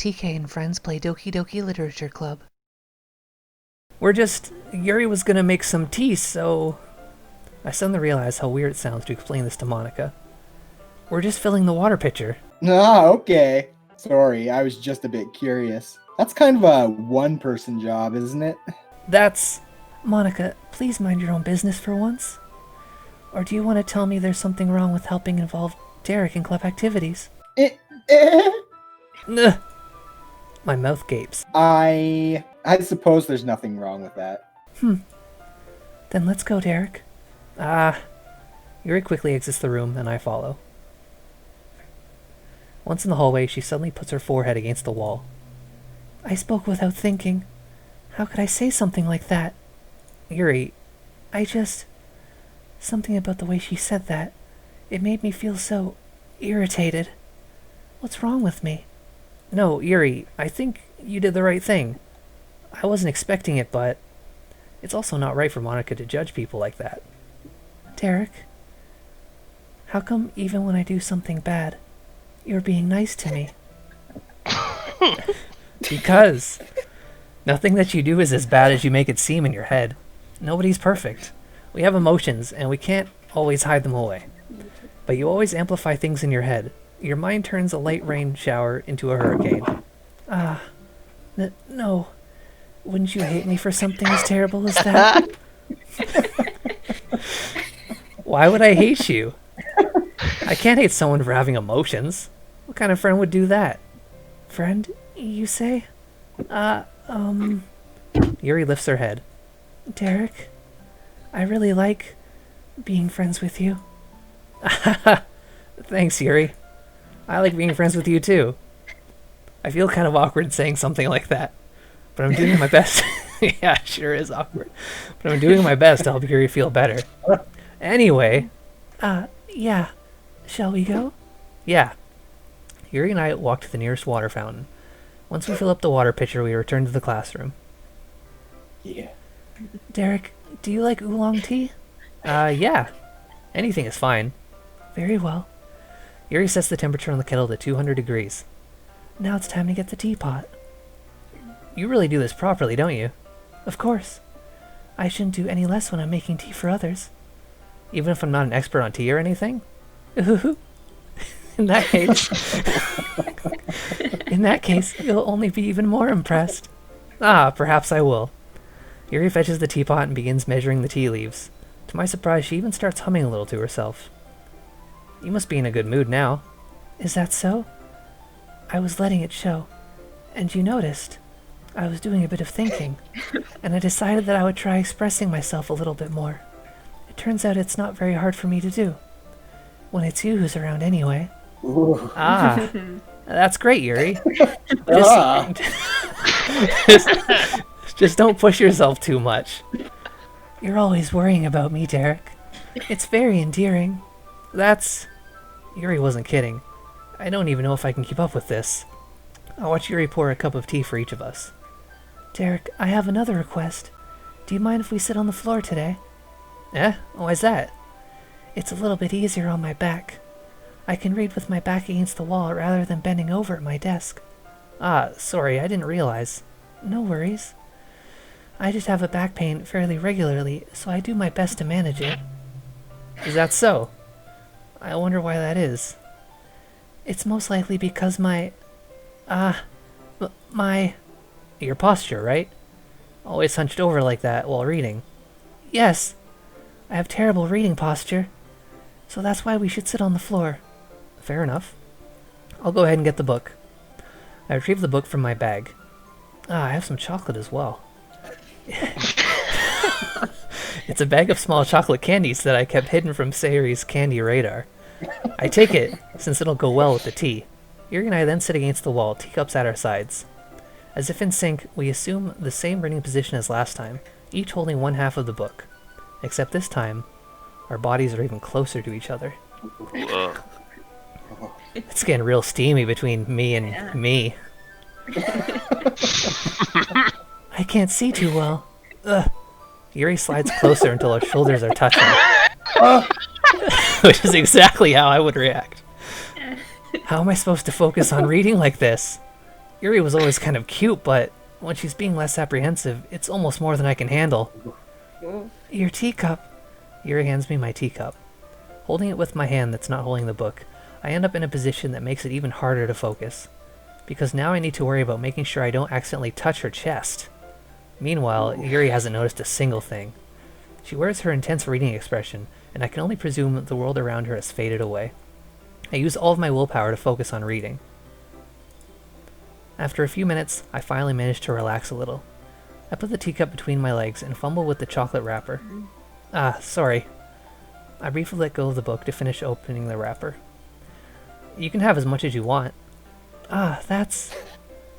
TK and friends play Doki Doki Literature Club. Yuri was gonna make some tea, so... I suddenly realized how weird it sounds to explain this to Monica. We're just filling the water pitcher. Ah, okay. Sorry, I was just a bit curious. That's kind of a one-person job, isn't it? That's... Monica, please mind your own business for once. Or do you want to tell me there's something wrong with helping involve Derek in club activities? Ugh. My mouth gapes. I suppose there's nothing wrong with that. Then let's go, Derek. Yuri quickly exits the room, and I follow. Once in the hallway, she suddenly puts her forehead against the wall. I spoke without thinking. How could I say something like that? Yuri, something about the way she said that. It made me feel so irritated. What's wrong with me? No, Yuri, I think you did the right thing. I wasn't expecting it, but it's also not right for Monica to judge people like that. Derek, how come even when I do something bad, you're being nice to me? Because nothing that you do is as bad as you make it seem in your head. Nobody's perfect. We have emotions, and we can't always hide them away. But you always amplify things in your head. Your mind turns a light rain shower into a hurricane. No. Wouldn't you hate me for something as terrible as that? Why would I hate you? I can't hate someone for having emotions. What kind of friend would do that? Friend, you say? Yuri lifts her head. Derek, I really like being friends with you. Thanks, Yuri. I like being friends with you, too. I feel kind of awkward saying something like that, but I'm doing my best. Yeah, it sure is awkward. But I'm doing my best to help Yuri feel better. Anyway. Yeah. Shall we go? Yeah. Yuri and I walk to the nearest water fountain. Once we fill up the water pitcher, we return to the classroom. Yeah. Derek, do you like oolong tea? Yeah. Anything is fine. Very well. Yuri sets the temperature on the kettle to 200 degrees. Now it's time to get the teapot. You really do this properly, don't you? Of course. I shouldn't do any less when I'm making tea for others. Even if I'm not an expert on tea or anything? In that case, you'll only be even more impressed. Perhaps I will. Yuri fetches the teapot and begins measuring the tea leaves. To my surprise, she even starts humming a little to herself. You must be in a good mood now. Is that so? I was letting it show. And you noticed. I was doing a bit of thinking. And I decided that I would try expressing myself a little bit more. It turns out it's not very hard for me to do. When it's you who's around anyway. Ooh. That's great, Yuri. Just don't push yourself too much. You're always worrying about me, Derek. It's very endearing. Yuri wasn't kidding. I don't even know if I can keep up with this. I'll watch Yuri pour a cup of tea for each of us. Derek, I have another request. Do you mind if we sit on the floor today? Why's that? It's a little bit easier on my back. I can read with my back against the wall rather than bending over at my desk. Sorry, I didn't realize. No worries. I just have a back pain fairly regularly, so I do my best to manage it. Is that so? I wonder why that is. It's most likely because your posture, right? Always hunched over like that while reading. Yes, I have terrible reading posture, so that's why we should sit on the floor. Fair enough. I'll go ahead and get the book. I retrieve the book from my bag. I have some chocolate as well. It's a bag of small chocolate candies that I kept hidden from Sayori's candy radar. I take it, since it'll go well with the tea. Yuri and I then sit against the wall, teacups at our sides. As if in sync, we assume the same reading position as last time, each holding one half of the book. Except this time, our bodies are even closer to each other. It's getting real steamy between me and me. I can't see too well. Ugh. Yuri slides closer until our shoulders are touching. Which is exactly how I would react. How am I supposed to focus on reading like this? Yuri was always kind of cute, but when she's being less apprehensive, it's almost more than I can handle. Your teacup. Yuri hands me my teacup. Holding it with my hand that's not holding the book, I end up in a position that makes it even harder to focus. Because now I need to worry about making sure I don't accidentally touch her chest. Meanwhile, Yuri hasn't noticed a single thing. She wears her intense reading expression, and I can only presume the world around her has faded away. I use all of my willpower to focus on reading. After a few minutes, I finally manage to relax a little. I put the teacup between my legs and fumble with the chocolate wrapper. Sorry. I briefly let go of the book to finish opening the wrapper. You can have as much as you want. That's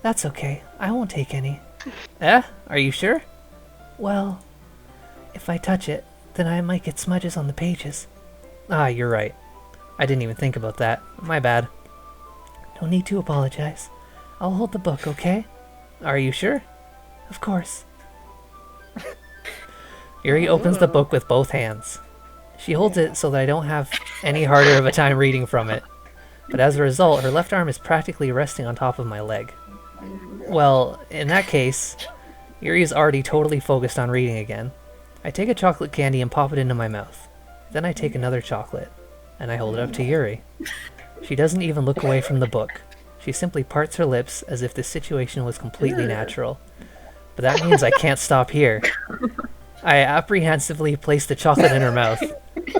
okay. I won't take any. Are you sure? Well, if I touch it, then I might get smudges on the pages. You're right. I didn't even think about that. My bad. No need to apologize. I'll hold the book, okay? Are you sure? Of course. Yuri opens the book with both hands. She holds it so that I don't have any harder of a time reading from it. But as a result, her left arm is practically resting on top of my leg. Well, in that case, Yuri is already totally focused on reading again. I take a chocolate candy and pop it into my mouth. Then I take another chocolate, and I hold it up to Yuri. She doesn't even look away from the book. She simply parts her lips as if this situation was completely natural. But that means I can't stop here. I apprehensively place the chocolate in her mouth.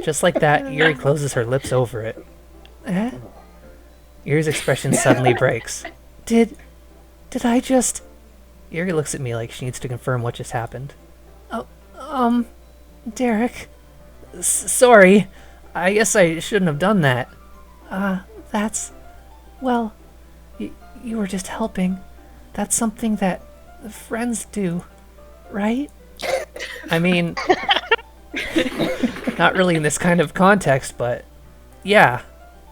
Just like that, Yuri closes her lips over it. Yuri's expression suddenly breaks. Did I just... Yuri looks at me like she needs to confirm what just happened. Derek. Sorry. I guess I shouldn't have done that. Well, you were just helping. That's something that friends do, right? I mean, not really in this kind of context, but yeah,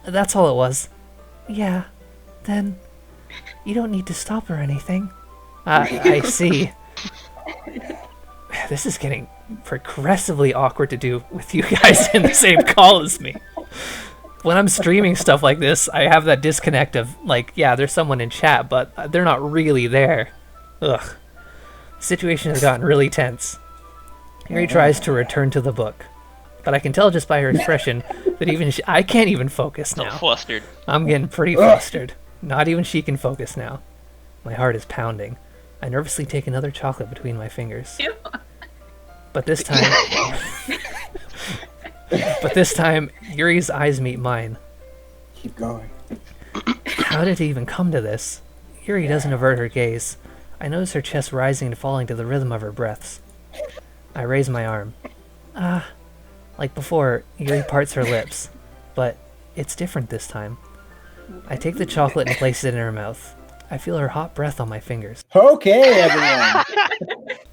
that's all it was. Yeah, then you don't need to stop or anything. I see. This is getting progressively awkward to do with you guys in the same call as me. When I'm streaming stuff like this, I have that disconnect of, like, yeah, there's someone in chat, but they're not really there. Ugh. The situation has gotten really tense. Yuri tries to return to the book, but I can tell just by her expression that even I can't even focus now. So flustered. I'm getting pretty flustered. Not even she can focus now. My heart is pounding. I nervously take another chocolate between my fingers. But this time, Yuri's eyes meet mine. Keep going. How did it even come to this? Yuri doesn't avert her gaze. I notice her chest rising and falling to the rhythm of her breaths. I raise my arm. Like before, Yuri parts her lips, but it's different this time. I take the chocolate and place it in her mouth. I feel her hot breath on my fingers. Okay,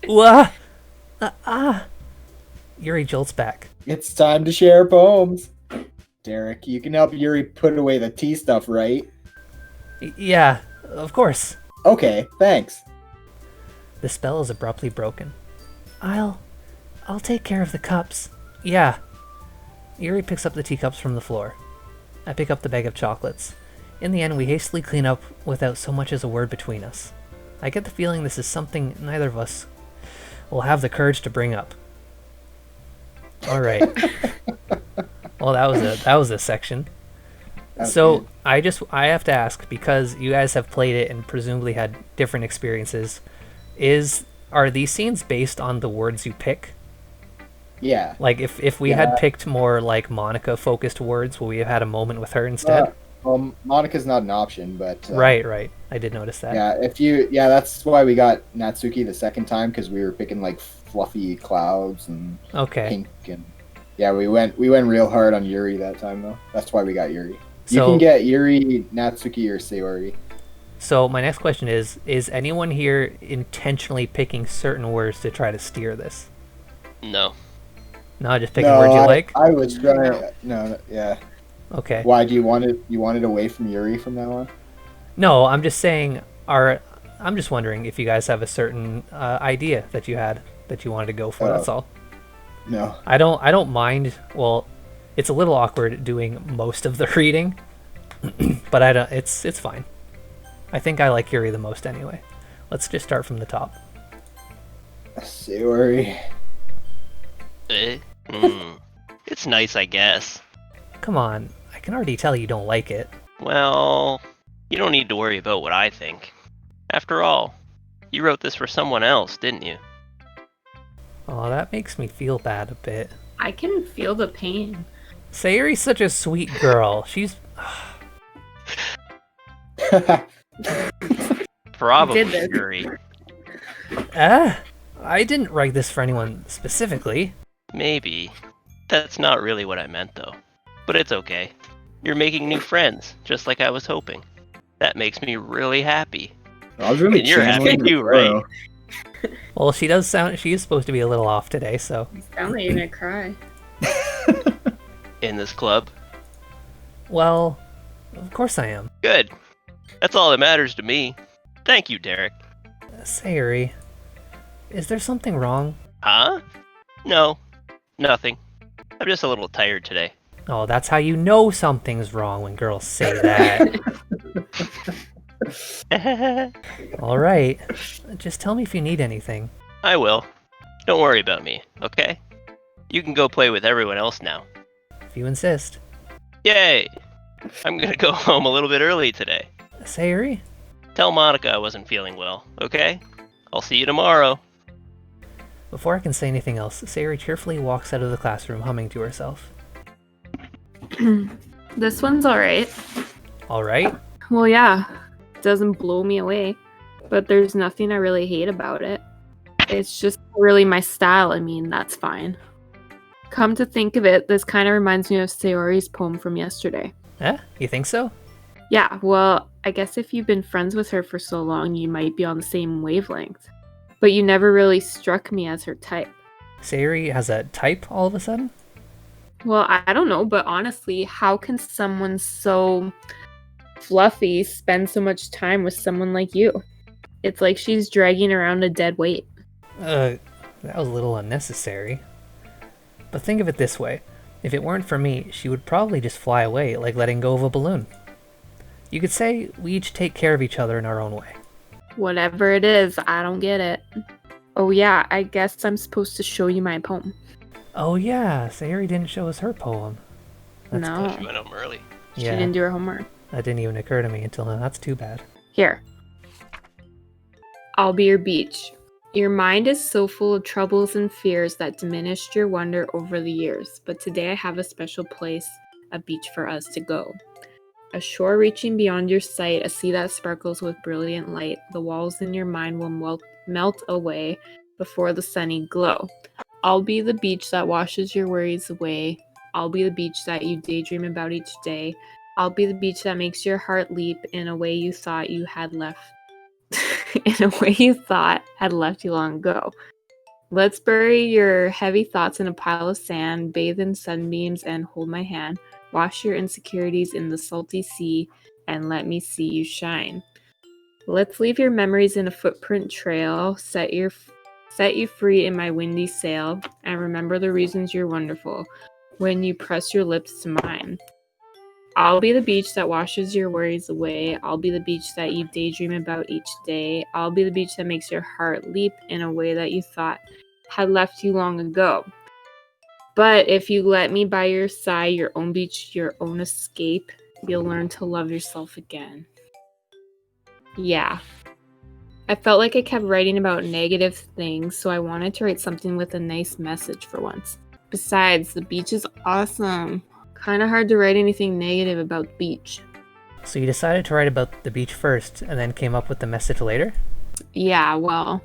everyone. Yuri jolts back. It's time to share poems. Derek, you can help Yuri put away the tea stuff, right? Yeah, of course. Okay, thanks. The spell is abruptly broken. I'll take care of the cups. Yeah. Yuri picks up the teacups from the floor. I pick up the bag of chocolates. In the end, we hastily clean up without so much as a word between us. I get the feeling this is something neither of us will have the courage to bring up. All right. Well, that was a section. So I have to ask, because you guys have played it and presumably had different experiences. Are these scenes based on the words you pick? Yeah. Like if we had picked more like Monica focused words, will we have had a moment with her instead? Well, Monica's not an option, but right. I did notice that. Yeah, that's why we got Natsuki the second time, because we were picking like fluffy clouds and pink and we went real hard on Yuri that time though. That's why we got Yuri. You can get Yuri, Natsuki, or Sayori. So my next question is anyone here intentionally picking certain words to try to steer this? No. No, just picking words you like? I was trying. No, yeah. Okay. Why do you want it away from Yuri from now on? No, I'm just saying. I'm just wondering if you guys have a certain idea that you had that you wanted to go for. That's all. No. I don't mind. Well, it's a little awkward doing most of the reading, but I don't. It's fine. I think I like Yuri the most anyway. Let's just start from the top. Sayori. It's nice, I guess. Come on, I can already tell you don't like it. Well, you don't need to worry about what I think. After all, you wrote this for someone else, didn't you? Oh, that makes me feel bad a bit. I can feel the pain. Sayori's such a sweet girl. She's... Probably, Did this. Yuri. I didn't write this for anyone specifically. Maybe. That's not really what I meant, though. But it's okay. You're making new friends, just like I was hoping. That makes me really happy. I was really And you're happy channeling too, Goro. right? Well, she is supposed to be a little off today, so... You sound like you're gonna cry. In this club? Well, of course I am. Good. That's all that matters to me. Thank you, Derek. Sayori, is there something wrong? Huh? No. Nothing. I'm just a little tired today. Oh, that's how you know something's wrong when girls say that. Alright, just tell me if you need anything. I will. Don't worry about me, okay? You can go play with everyone else now. If you insist. Yay! I'm gonna go home a little bit early today. Sayori? Tell Monica I wasn't feeling well, okay? I'll see you tomorrow. Before I can say anything else, Sayori cheerfully walks out of the classroom humming to herself. This one's alright. Alright? Well, yeah. Doesn't blow me away. But there's nothing I really hate about it. It's just really my style. I mean, that's fine. Come to think of it, this kind of reminds me of Sayori's poem from yesterday. You think so? Yeah, well, I guess if you've been friends with her for so long, you might be on the same wavelength. But you never really struck me as her type. Sayori has a type all of a sudden? Well, I don't know, but honestly, how can someone so fluffy spend so much time with someone like you? It's like she's dragging around a dead weight. That was a little unnecessary. But think of it this way. If it weren't for me, she would probably just fly away, like letting go of a balloon. You could say we each take care of each other in our own way. Whatever it is, I don't get it. Oh yeah, I guess I'm supposed to show you my poem. Oh yeah, Sayori didn't show us her poem. No, She went home early. she didn't do her homework. That didn't even occur to me until now. That's too bad. Here. I'll be your beach. Your mind is so full of troubles and fears that diminished your wonder over the years, but today I have a special place, a beach for us to go. A shore reaching beyond your sight, a sea that sparkles with brilliant light. The walls in your mind will melt away before the sunny glow. I'll be the beach that washes your worries away. I'll be the beach that you daydream about each day. I'll be the beach that makes your heart leap in a way you thought you had left in a way you thought had left you long ago. Let's bury your heavy thoughts in a pile of sand, bathe in sunbeams, and hold my hand. Wash your insecurities in the salty sea, and let me see you shine. Let's leave your memories in a footprint trail, set you free in my windy sail, and remember the reasons you're wonderful when you press your lips to mine. I'll be the beach that washes your worries away. I'll be the beach that you daydream about each day. I'll be the beach that makes your heart leap in a way that you thought had left you long ago. But if you let me by your side, your own beach, your own escape, you'll learn to love yourself again. Yeah. I felt like I kept writing about negative things, so I wanted to write something with a nice message for once. Besides, the beach is awesome. Kind of hard to write anything negative about the beach. So you decided to write about the beach first, and then came up with the message later? Yeah, well,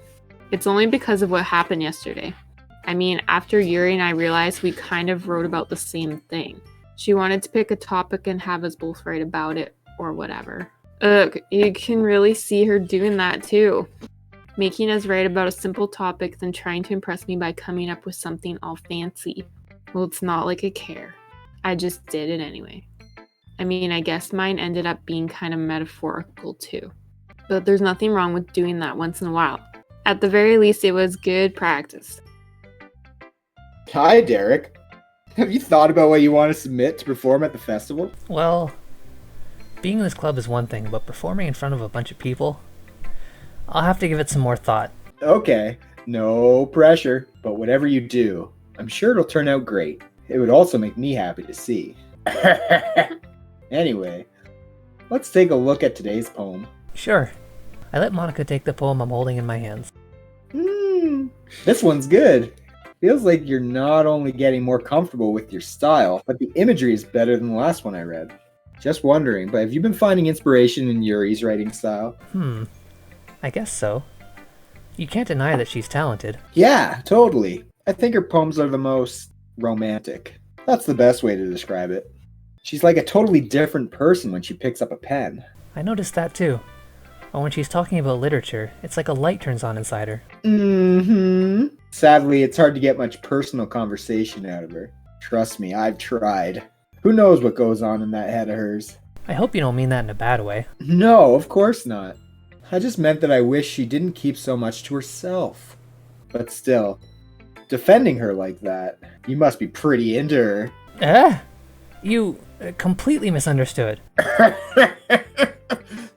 it's only because of what happened yesterday. I mean, after Yuri and I realized we kind of wrote about the same thing. She wanted to pick a topic and have us both write about it, or whatever. Ugh, you can really see her doing that too. Making us write about a simple topic, then trying to impress me by coming up with something all fancy. Well, it's not like I care. I just did it anyway. I mean, I guess mine ended up being kind of metaphorical too. But there's nothing wrong with doing that once in a while. At the very least, it was good practice. Hi, Derek. Have you thought about what you want to submit to perform at the festival? Well, Being in this club is one thing, but performing in front of a bunch of people, I'll have to give it some more thought. Okay, no pressure, but whatever you do, I'm sure it'll turn out great. It would also make me happy to see. Anyway, let's take a look at today's poem. Sure. I let Monica take the poem I'm holding in my hands. This one's good. Feels like you're not only getting more comfortable with your style, but the imagery is better than the last one I read. Just wondering, but have you been finding inspiration in Yuri's writing style? I guess so. You can't deny that she's talented. Yeah, totally. I think her poems are the most romantic. That's the best way to describe it. She's like a totally different person when she picks up a pen. I noticed that too. But when she's talking about literature, it's like a light turns on inside her. Sadly, it's hard to get much personal conversation out of her. Trust me, I've tried. Who knows what goes on in that head of hers? I hope you don't mean that in a bad way. No, of course not. I just meant that I wish she didn't keep so much to herself. But still, defending her like that, you must be pretty into her. You completely misunderstood.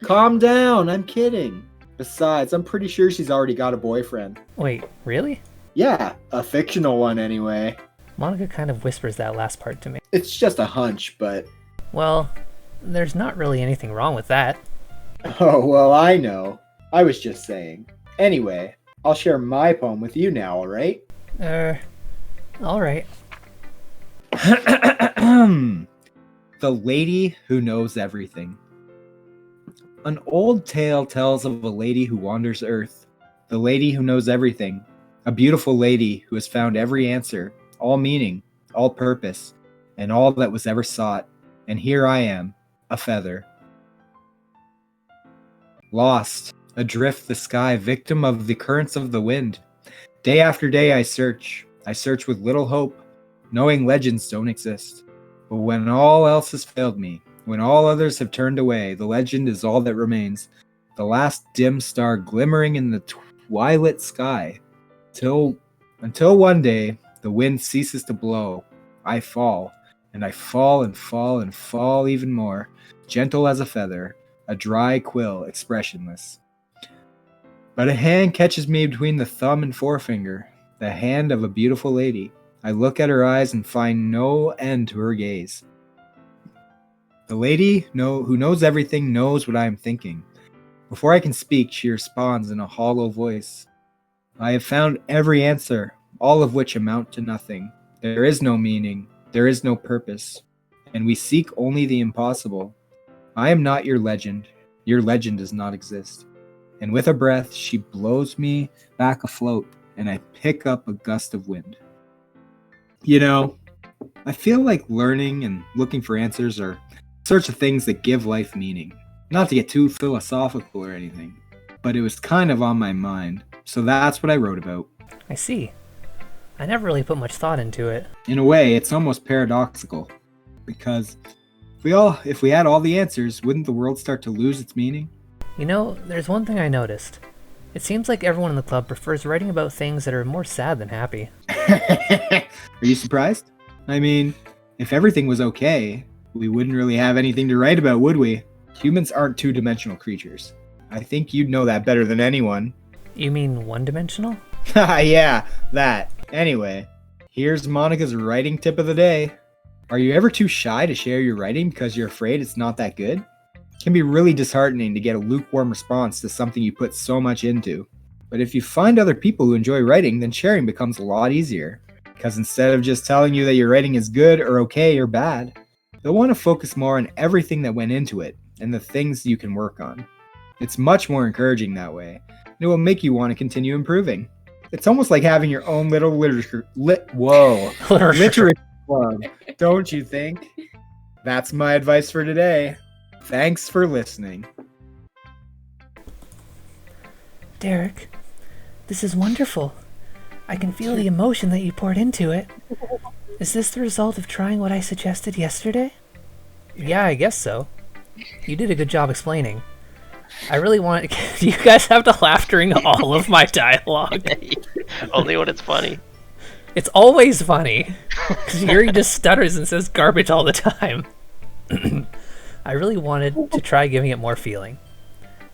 Calm down, I'm kidding. Besides, I'm pretty sure she's already got a boyfriend. Wait, really? Yeah, a fictional one anyway. Monica kind of whispers that last part to me. It's just a hunch, but... Well, there's not really anything wrong with that. Oh, well, I know. I was just saying. Anyway, I'll share my poem with you now, alright? Alright. The Lady Who Knows Everything. An old tale tells of a lady who wanders earth, the lady who knows everything, a beautiful lady who has found every answer, all meaning, all purpose, and all that was ever sought, and here I am, a feather. Lost, adrift the sky, victim of the currents of the wind. Day after day I search with little hope, knowing legends don't exist. But when all else has failed me, when all others have turned away, the legend is all that remains, the last dim star glimmering in the twilit sky. Until one day, the wind ceases to blow, I fall, and I fall and fall and fall even more, gentle as a feather, a dry quill, expressionless. But a hand catches me between the thumb and forefinger, the hand of a beautiful lady. I look at her eyes and find no end to her gaze. The lady who knows everything knows what I am thinking. Before I can speak, she responds in a hollow voice. I have found every answer, all of which amount to nothing. There is no meaning, there is no purpose, and we seek only the impossible. I am not your legend does not exist. And with a breath, she blows me back afloat, and I pick up a gust of wind. You know, I feel like learning and looking for answers are sorts of things that give life meaning. Not to get too philosophical or anything, but it was kind of on my mind, so that's what I wrote about. I see. I never really put much thought into it. In a way, it's almost paradoxical, because if we had all the answers, wouldn't the world start to lose its meaning? You know, there's one thing I noticed. It seems like everyone in the club prefers writing about things that are more sad than happy. Are you surprised? I mean, if everything was okay, we wouldn't really have anything to write about, would we? Humans aren't two-dimensional creatures. I think you'd know that better than anyone. You mean one-dimensional? Yeah, that. Anyway, here's Monica's writing tip of the day. Are you ever too shy to share your writing because you're afraid it's not that good? It can be really disheartening to get a lukewarm response to something you put so much into. But if you find other people who enjoy writing, then sharing becomes a lot easier. Because instead of just telling you that your writing is good or okay or bad, they'll want to focus more on everything that went into it and the things you can work on. It's much more encouraging that way, and it will make you want to continue improving. It's almost like having your own little literature club, don't you think? That's my advice for today. Thanks for listening. Derek, this is wonderful. I can feel the emotion that you poured into it. Is this the result of trying what I suggested yesterday? Yeah, I guess so. You did a good job explaining. I really want to... You guys have to laugh during all of my dialogue. Only when it's funny. It's always funny. Because Yuri just stutters and says garbage all the time. I really wanted to try giving it more feeling.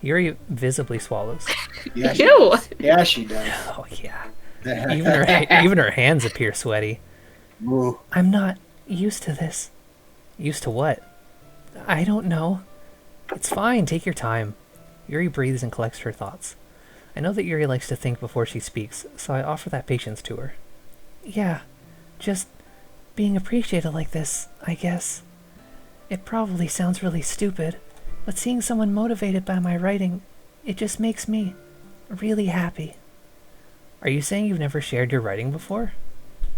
Yuri visibly swallows. Yeah, Ew. Yeah, she does. Oh yeah. Even her hands appear sweaty. Ooh. I'm not used to this. Used to what? I don't know. It's fine, take your time. Yuri breathes and collects her thoughts. I know that Yuri likes to think before she speaks, so I offer that patience to her. Yeah, just being appreciated like this, I guess. It probably sounds really stupid, but seeing someone motivated by my writing, it just makes me really happy. Are you saying you've never shared your writing before?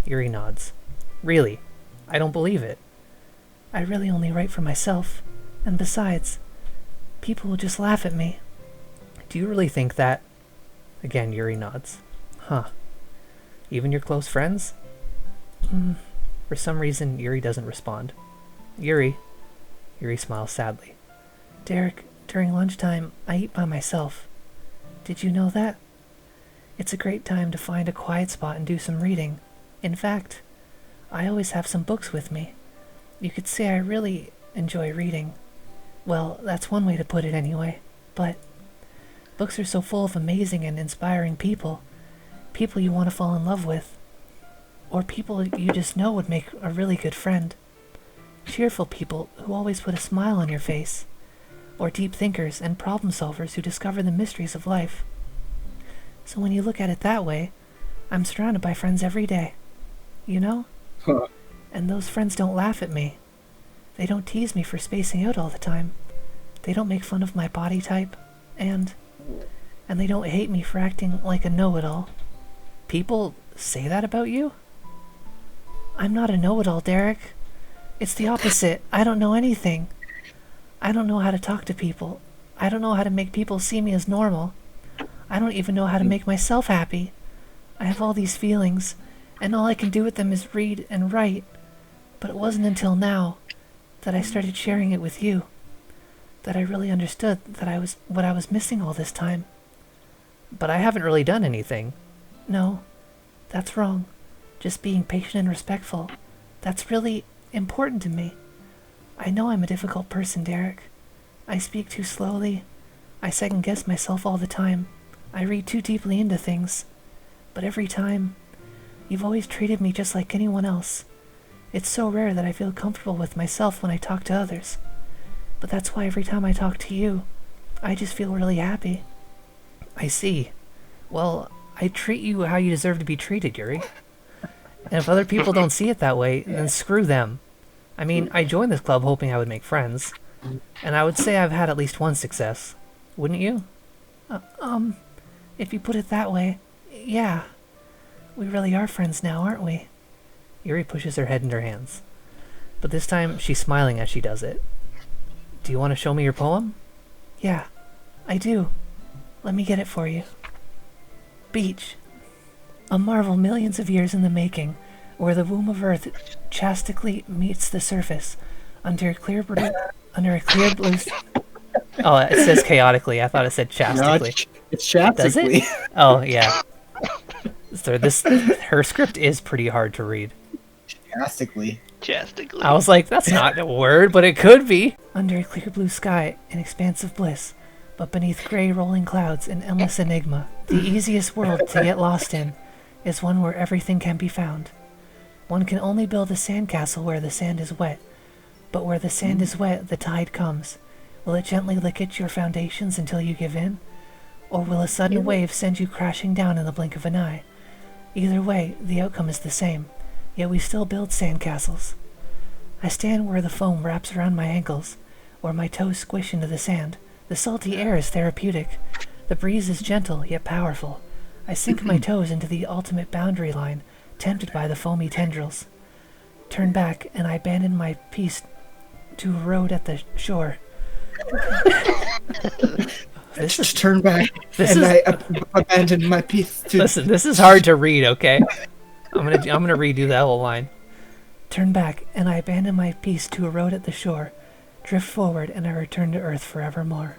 Yuri nods. Really? I don't believe it. I really only write for myself, and besides, people will just laugh at me. Do you really think that? Again, Yuri nods. Huh. Even your close friends? For some reason, Yuri doesn't respond. Yuri smiles sadly. Derek, during lunchtime, I eat by myself. Did you know that? It's a great time to find a quiet spot and do some reading. In fact, I always have some books with me. You could say I really enjoy reading. Well, that's one way to put it anyway. But books are so full of amazing and inspiring people. People you want to fall in love with. Or people you just know would make a really good friend. Cheerful people who always put a smile on your face. Or deep thinkers and problem solvers who discover the mysteries of life. So when you look at it that way, I'm surrounded by friends every day. You know? Huh. And those friends don't laugh at me. They don't tease me for spacing out all the time. They don't make fun of my body type. And they don't hate me for acting like a know-it-all. People say that about you? I'm not a know-it-all, Derek. It's the opposite. I don't know anything. I don't know how to talk to people. I don't know how to make people see me as normal. I don't even know how to make myself happy. I have all these feelings, and all I can do with them is read and write. But it wasn't until now that I started sharing it with you that I really understood that what I was missing all this time. But I haven't really done anything. No, that's wrong. Just being patient and respectful. That's really important to me. I know I'm a difficult person, Derek. I speak too slowly. I second-guess myself all the time. I read too deeply into things. But every time, you've always treated me just like anyone else. It's so rare that I feel comfortable with myself when I talk to others. But that's why every time I talk to you, I just feel really happy. I see. Well, I treat you how you deserve to be treated, Yuri. And if other people don't see it that way, then screw them. I mean, I joined this club hoping I would make friends. And I would say I've had at least one success. Wouldn't you? If you put it that way, yeah. We really are friends now, aren't we? Yuri pushes her head in her hands. But this time, she's smiling as she does it. Do you want to show me your poem? Yeah, I do. Let me get it for you. Beach. A marvel millions of years in the making, where the womb of Earth chastically meets the surface, under a clear blue... Oh, it says chaotically. I thought it said chastically. No, it's chastically. Does it? Oh, yeah. So her script is pretty hard to read. Chastically. Chastically. I was like, that's not a word, but it could be. Under a clear blue sky, an expanse of bliss, but beneath gray rolling clouds, an endless enigma. The easiest world to get lost in is one where everything can be found. One can only build a sandcastle where the sand is wet, but where the sand is wet, the tide comes. Will it gently lick at your foundations until you give in? Or will a sudden wave send you crashing down in the blink of an eye? Either way, the outcome is the same, yet we still build sandcastles. I stand where the foam wraps around my ankles, where my toes squish into the sand. The salty air is therapeutic. The breeze is gentle, yet powerful. I sink my toes into the ultimate boundary line, tempted by the foamy tendrils. Turn back, and I abandon my piece to a road at the shore. Just turn back, I abandoned my piece to... Listen, this is hard to read, okay? I'm gonna redo that whole line. Turn back, and I abandon my piece to a road at the shore. Drift forward, and I return to Earth forevermore.